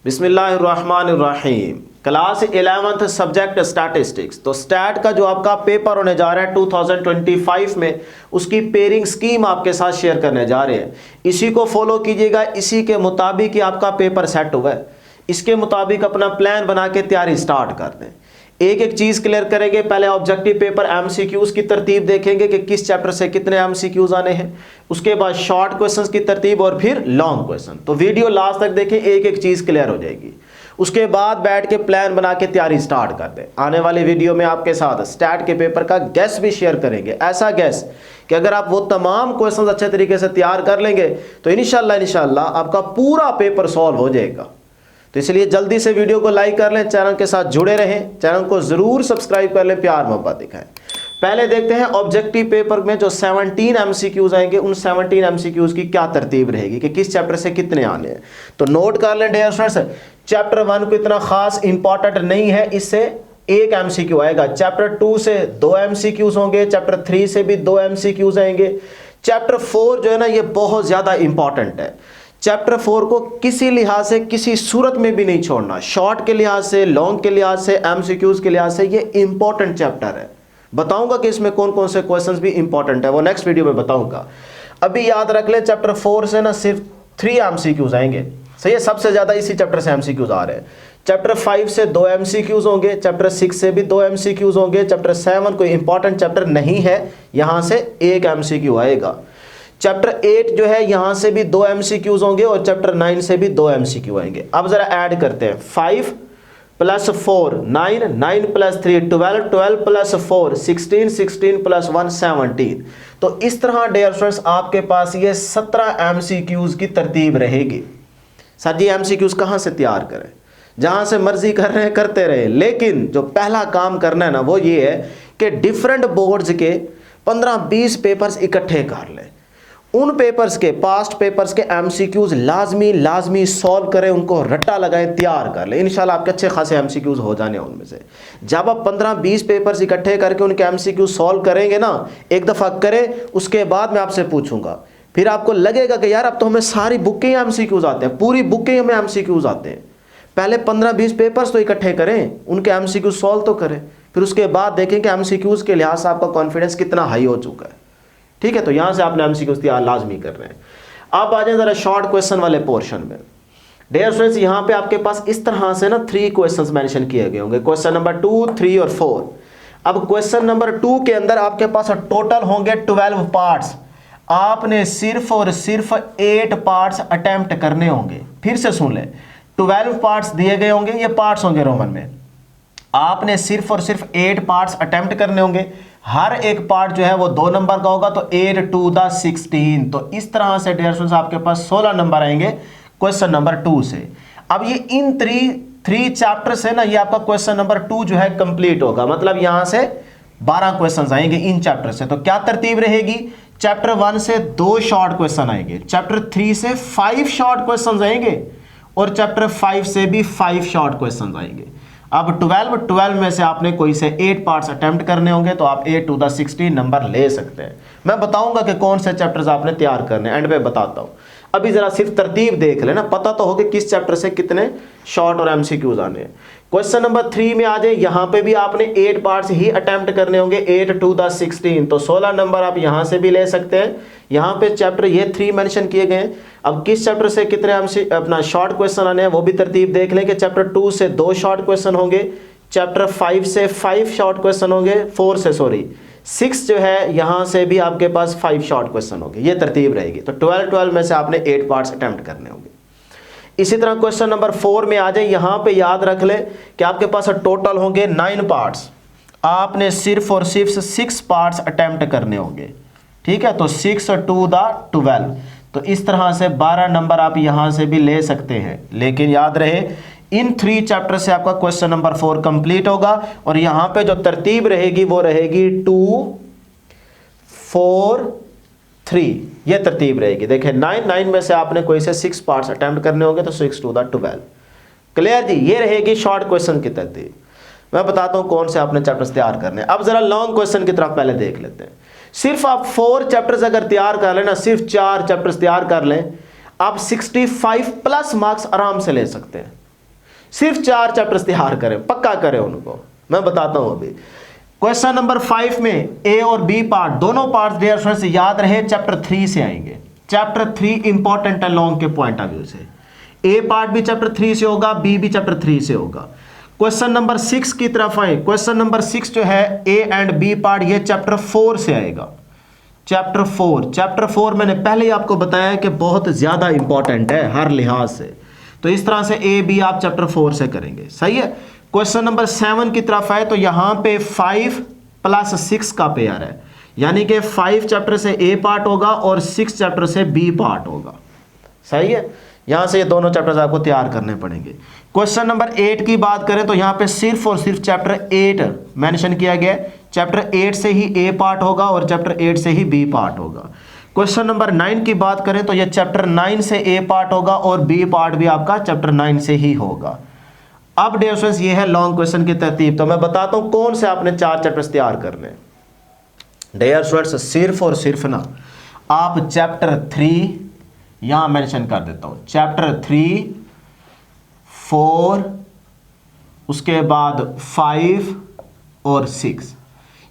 बिस्मिल्लाहिर्रहमानिर्रहीम। Class 11th subject statistics. तो stat का जो आपका पेपर होने जा रहा है 2025 में, उसकी पेयरिंग स्कीम आपके साथ शेयर करने जा रहे हैं। इसी को फॉलो कीजिएगा, इसी के मुताबिक ही आपका पेपर सेट हुआ है। इसके मुताबिक अपना प्लान बना के तैयारी स्टार्ट कर दें। एक एक चीज़ क्लियर करेंगे। पहले ऑब्जेक्टिव पेपर एमसीक्यूज़ की तरतीब देखेंगे कि किस चैप्टर से कितने एमसीक्यूज़ आने हैं। उसके बाद शॉर्ट क्वेश्चंस की तरतीब और फिर लॉन्ग क्वेश्चन। तो वीडियो लास्ट तक देखें, एक एक चीज़ क्लियर हो जाएगी। उसके बाद बैठ के प्लान बना के तैयारी स्टार्ट कर दें। आने वाली वीडियो में आपके साथ स्टैट के पेपर का गैस भी शेयर करेंगे। ऐसा गैस कि अगर आप वो तमाम क्वेश्चन अच्छे तरीके से तैयार कर लेंगे तो इंशाल्लाह आपका पूरा पेपर सॉल्व हो जाएगा। तो इसलिए जल्दी से वीडियो को लाइक कर लें, चैनल के साथ जुड़े रहें, चैनल को ज़रूर सब्सक्राइब कर लें, प्यार मोहब्बत दिखाएं। पहले देखते हैं ऑब्जेक्टिव पेपर में जो 17 एमसीक्यूज़ आएंगे, उन 17 एमसीक्यूज़ की क्या तरतीब रहेगी कि किस चैप्टर से कितने आने हैं। तो नोट कर लें डियर स्टूडेंट्स, चैप्टर 1 को इतना खास इंपॉर्टेंट नहीं है, इससे एक एमसीक्यू आएगा। चैप्टर 2 से 2 एमसीक्यूज़ होंगे, चैप्टर 3 से भी 2 एमसीक्यूज़ आएंगे। चैप्टर 4 जो है ना, ये बहुत ज़्यादा इंपॉर्टेंट है। चैप्टर 4 को किसी लिहाज से, किसी सूरत में भी नहीं छोड़ना। शॉर्ट के लिहाज से, लॉन्ग के लिहाज से, एमसीक्यूज़ के लिहाज से ये इंपॉर्टेंट चैप्टर है। बताऊंगा कि इसमें कौन कौन से क्वेश्चंस भी इंपॉर्टेंट है, वो नेक्स्ट वीडियो में बताऊंगा। अभी याद रख ले, चैप्टर 4 से ना सिर्फ 3 एमसीक्यूज़ आएंगे। सही है, सबसे ज़्यादा इसी चैप्टर से एमसीक्यूज़ आ रहे हैं। चैप्टर 5 से 2 एमसीक्यूज़ होंगे, चैप्टर 6 से भी 2 एमसीक्यूज़ होंगे। चैप्टर 7 कोई इंपॉर्टेंट चैप्टर नहीं है, यहाँ से एक एमसीक्यू आएगा। चैप्टर 8 जो है, यहाँ से भी 2 एमसीक्यूज़ होंगे और चैप्टर 9 से भी 2 एमसीक्यू आएंगे। अब ज़रा ऐड करते हैं, 5 + 4 9, 9 + 3 12, 12 + 4 16, 16 + 1 17। तो इस तरह डियर स्टूडेंट्स आपके पास ये 17 एमसीक्यूज़ की तरतीब रहेगी। सर जी एमसीक्यूज़ कहाँ से तैयार करें? जहाँ से मर्जी कर रहे हैं करते रहे, लेकिन जो पहला काम करना है ना, वो ये है कि डिफरेंट बोर्ड्स के 15-20 पेपर्स इकट्ठे कर लें। उन पेपर्स के, पास्ट पेपर्स के एमसीक्यूज़ लाजमी सॉल्व करें, उनको रट्टा लगाएं, तैयार कर लें। इंशाल्लाह आपके अच्छे खासे एमसीक्यूज़ हो जाने उनमें से। जब आप 15-20 पेपर्स इकट्ठे करके उनके एमसीक्यूज़ सॉल्व करेंगे ना, एक दफ़ा करें, उसके बाद मैं आपसे पूछूंगा, फिर आपको लगेगा कि यार अब तो हमें सारी बुक के एमसीक्यूज़ आते हैं, पूरी बुक के हमें एमसीक्यूज़ आते हैं। पहले 15-20 पेपर्स तो इकट्ठे करें, उनके एमसीक्यूज़ सॉल्व तो करें, फिर उसके बाद देखें कि एमसीक्यूज़ के लिहाज से आपका कॉन्फिडेंस कितना हाई हो चुका है। ठीक है, तो यहां से आपने एमसीक्यूज़ तैयार लाजमी कर रहे हैं। अब आ जाए जरा शॉर्ट क्वेश्चन वाले पोर्शन में। डियर स्टूडेंट्स, यहां पे आपके पास इस तरह से ना 3 क्वेश्चंस मेंशन किए गए होंगे, क्वेश्चन नंबर 2, 3 और 4। अब क्वेश्चन नंबर 2 के अंदर आपके पास टोटल होंगे 12 पार्ट्स। आपने सिर्फ और सिर्फ 8 पार्ट्स अटेम्प्ट करने होंगे। फिर से सुन ले, 12 पार्ट्स दिए गए होंगे, ये पार्ट्स होंगे रोमन में। आपने सिर्फ और सिर्फ 8 पार्ट्स अटेम्प्ट करने होंगे। हर एक पार्ट जो है वो 2 नंबर का होगा, तो 8 to the 16। तो इस तरह से डियर स्टूडेंट्स आपके पास 16 नंबर आएंगे क्वेश्चन नंबर 2 से। अब ये इन 3 चैप्टर से ना, ये आपका क्वेश्चन नंबर 2 जो है कंप्लीट होगा। मतलब यहां से 12 क्वेश्चन आएंगे इन चैप्टर से। तो क्या तरतीब रहेगी? चैप्टर 1 से 2 शॉर्ट क्वेश्चन आएंगे, चैप्टर 3 से 5 शॉर्ट क्वेश्चन आएंगे और चैप्टर 5 से भी 5 शॉर्ट क्वेश्चन आएंगे। अब 12 में से आपने कोई से 8 पार्ट्स अटेम्प्ट करने होंगे, तो आप 8 to the 16 नंबर ले सकते हैं। मैं बताऊंगा कि कौन से चैप्टर्स आपने तैयार करने, एंड पे बताता हूं। अभी जरा सिर्फ तरतीब देख लेना, पता तो हो कि किस चैप्टर से कितने शॉर्ट और एमसीक्यूज आने हैं। क्वेश्चन नंबर 3 में आ जाए, यहां पे भी आपने 8 पार्ट्स ही अटेम्प्ट करने होंगे, 8 to the 16। तो 16 नंबर आप यहां से भी ले सकते हैं। यहां पे चैप्टर ये 3 मेंशन किए गए हैं। अब किस चैप्टर से कितने अपना शॉर्ट क्वेश्चन आने हैं वो भी तरतीब देख लें कि चैप्टर 2 से 2 शॉर्ट क्वेश्चन होंगे, चैप्टर 5 से 5 शॉर्ट क्वेश्चन होंगे, 6 जो है यहां से भी आपके पास 5 शॉर्ट क्वेश्चन होंगे। ये तरतीब रहेगी। तो 12 में से आपने 8 पार्ट्स अटेम्प्ट करने होंगे। इसी तरह क्वेश्चन नंबर 4 में आ जाए, यहां पे याद रख ले कि आपके पास टोटल होंगे 9 पार्ट्स। आपने सिर्फ और सिर्फ 6 पार्ट्स अटेम्प्ट करने होंगे। ठीक है, तो 6 to the 12। तो इस तरह से 12 नंबर आप यहां से भी ले सकते हैं। लेकिन याद रहे, इन 3 चैप्टर से आपका क्वेश्चन नंबर 4 कंप्लीट होगा और यहां पे जो तरतीब रहेगी वो रहेगी 2 4 3। ये तरतीब रहेगी। देखिए 9 में से आपने कोई से 6 पार्ट्स अटेम्प्ट करने होंगे, तो 6 to the 12। क्लियर जी? ये रहेगी शॉर्ट क्वेश्चन की तरतीब। मैं बताता हूं कौन से आपने चैप्टर्स तैयार करने। अब जरा लॉन्ग क्वेश्चन की तरफ पहले देख लेते हैं। सिर्फ आप 4 चैप्टर्स अगर तैयार कर लेना, सिर्फ 4 चैप्टर्स तैयार कर लें, आप 65+ मार्क्स आराम से ले सकते हैं। सिर्फ 4 चैप्टर्स तैयार करें, पक्का करें उनको, मैं बताता हूं अभी। क्वेश्चन नंबर 5 में ए और बी पार्ट दोनों पार्ट्स डियर स्टूडेंट्स याद रहे चैप्टर 3 से आएंगे। चैप्टर 3 इंपॉर्टेंट है लॉन्ग के पॉइंट ऑफ व्यू से। ए पार्ट भी चैप्टर 3 से होगा, बी भी चैप्टर 3 से होगा। क्वेश्चन नंबर 6 की तरफ आए। क्वेश्चन नंबर 6 जो है ए एंड बी पार्ट ये चैप्टर 4 से आएगा। चैप्टर 4 मैंने पहले ही आपको बताया कि बहुत ज्यादा इंपॉर्टेंट है हर लिहाज से, तो इस तरह से ए बी आप चैप्टर 4 से करेंगे, सही है। क्वेश्चन नंबर 7 की तरफ आए तो यहां पे 5 + 6 का पेयर है, यानी कि 5 चैप्टर से ए पार्ट होगा और 6 चैप्टर से बी पार्ट होगा, सही है। यहां से ये दोनों चैप्टर्स आपको तैयार करने पड़ेंगे। क्वेश्चन नंबर 8 की बात करें तो यहां पे सिर्फ और सिर्फ चैप्टर 8 मेंशन किया गया है। चैप्टर 8 से ही ए पार्ट होगा और चैप्टर 8 से ही बी पार्ट होगा। क्वेश्चन नंबर 9 की बात करें तो यह चैप्टर 9 से ए पार्ट होगा और बी पार्ट भी आपका चैप्टर 9 से ही होगा। अब डियर स्टूडेंट्स ये है लॉन्ग क्वेश्चन की तरतीब, तो मैं बताता हूं कौन से आपने 4 चैप्टर्स तैयार करने। डियर स्टूडेंट्स सिर्फ और सिर्फ ना आप चैप्टर 3 यहां मेंशन कर देता हूं, चैप्टर 3, 4, उसके बाद 5 और 6,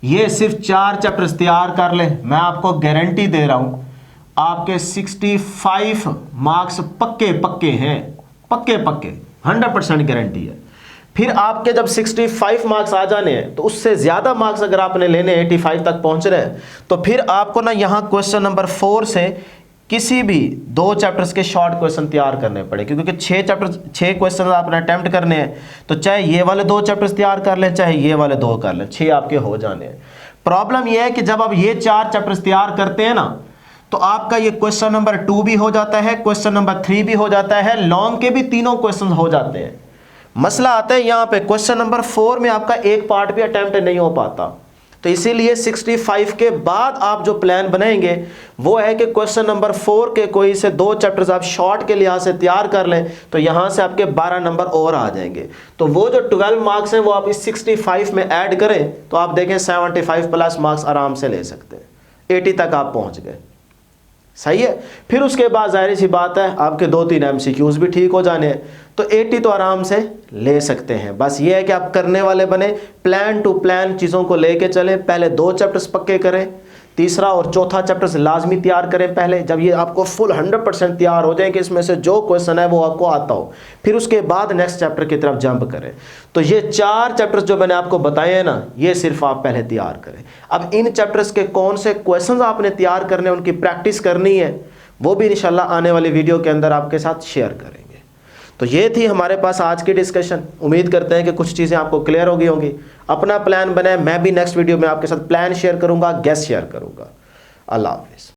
ये सिर्फ 4 चैप्टर्स तैयार कर ले। मैं आपको गारंटी दे रहा हूं आपके 65 मार्क्स पक्के पक्के हैं, पक्के पक्के 100% गारंटी है। फिर आपके जब 65 मार्क्स आ जाने हैं तो उससे ज्यादा मार्क्स अगर आपने लेने 85 तक पहुंच रहे हैं तो फिर आपको ना यहां क्वेश्चन नंबर 4 से किसी भी 2 चैप्टर्स के शॉर्ट क्वेश्चन तैयार करने पड़े, क्योंकि 6 क्वेश्चन आपने अटेम्प्ट करने हैं, तो चाहे ये वाले 2 चैप्टर्स तैयार कर लें चाहे ये वाले 2 कर लें, 6 आपके हो जाने हैं। प्रॉब्लम यह है कि जब आप ये 4 चैप्टर्स तैयार करते हैं ना तो आपका ये क्वेश्चन नंबर 2 भी हो जाता है, क्वेश्चन नंबर 3 भी हो जाता है, लॉन्ग के भी तीनों क्वेश्चन हो जाते हैं। मसला आता है यहाँ पे क्वेश्चन नंबर 4 में आपका एक पार्ट भी अटेम्प्ट नहीं हो पाता, तो इसीलिए 65 के बाद आप जो प्लान बनाएंगे वो है कि क्वेश्चन नंबर 4 के कोई से 2 चैप्टर्स आप शॉर्ट के लिहाज से तैयार कर लें, तो यहाँ से आपके 12 नंबर और आ जाएंगे। तो वो जो 12 मार्क्स हैं वो आप इस 65 में ऐड करें तो आप देखें 75+ मार्क्स आराम से ले सकते हैं, 80 तक आप पहुँच गए, सही है। फिर उसके बाद जाहिर सी बात है आपके 2-3 MCQs भी ठीक हो जाने हैं, तो 80 तो आराम से ले सकते हैं। बस ये है कि आप करने वाले बने, प्लान टू प्लान चीज़ों को लेके चलें। पहले 2 चैप्टर्स पक्के करें, तीसरा और चौथा चैप्टर्स लाजमी तैयार करें पहले, जब ये आपको फुल 100% तैयार हो जाए कि इसमें से जो क्वेश्चन है वो आपको आता हो, फिर उसके बाद नेक्स्ट चैप्टर की तरफ जंप करें। तो ये 4 चैप्टर्स जो मैंने आपको बताए हैं ना, ये सिर्फ आप पहले तैयार करें। अब इन चैप्टर्स के कौन से क्वेश्चंस आपने तैयार करने, उनकी प्रैक्टिस करनी है, वो भी इंशाल्लाह आने वाली वीडियो के अंदर आपके साथ शेयर करेंगे। तो ये थी हमारे पास आज की डिस्कशन। उम्मीद करते हैं कि कुछ चीज़ें आपको क्लियर हो गई होंगी। अपना प्लान बनाए, मैं भी नेक्स्ट वीडियो में आपके साथ प्लान शेयर करूंगा, गेस्ट शेयर करूंगा। अल्लाह हाफिज़।